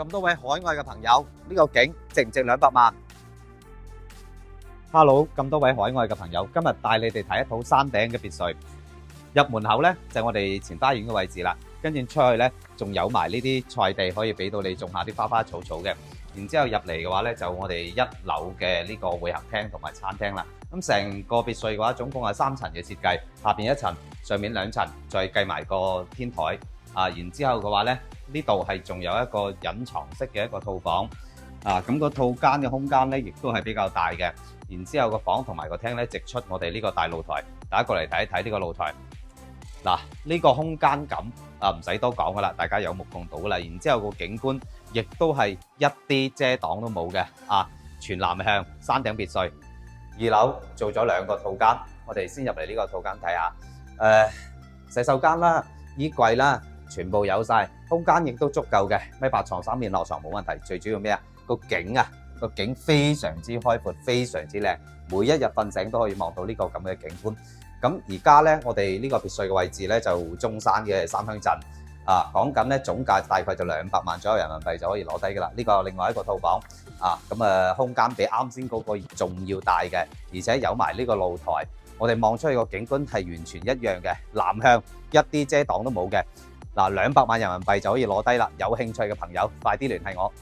咁多位海外嘅朋友，呢個景值唔值200萬 ？Hello， 咁多位海外嘅朋友，今日帶你哋睇一套山頂嘅別墅。入門口咧就係我哋前花園嘅位置啦，跟住出去咧仲有埋呢啲菜地可以俾到你種下啲花花草草嘅。然之後入嚟嘅話咧就我哋1樓嘅呢個會客廳同埋餐廳啦。咁成個別墅嘅話總共係3層嘅設計，下邊1層，上面2層，再計埋個天台。然之後嘅話咧呢度係仲有一個隱藏式嘅一個套房。咁個套間嘅空間咧亦都係比較大嘅。然之後個房同埋個廳咧直出我哋呢個大露台，大家過嚟睇一睇呢個露台。嗱，呢個空間感唔使多講噶啦，大家有目共睹啦。然之後個景觀亦都係一啲遮擋都冇嘅，全南向山頂別墅。2樓做咗2個套間，我哋先入嚟呢個套間睇下。洗手間啦、衣櫃啦，全部有晒，空間亦都足夠嘅，米八床3面落床冇問題。最主要咩啊？個景非常之開闊，非常之靚，每一日瞓醒都可以望到呢個咁嘅景觀。咁而家咧，我哋呢個別墅嘅位置咧就中山嘅三鄉鎮，講緊咧總價大概就200萬左右人民幣就可以攞低噶啦。呢個另外一個套房，空間比啱先嗰個仲要大嘅，而且有埋呢個露台，我哋望出去個景觀係完全一樣嘅，南向一啲遮擋都冇嘅。200萬人民幣就可以攞低啦。有興趣嘅朋友快啲聯繫我。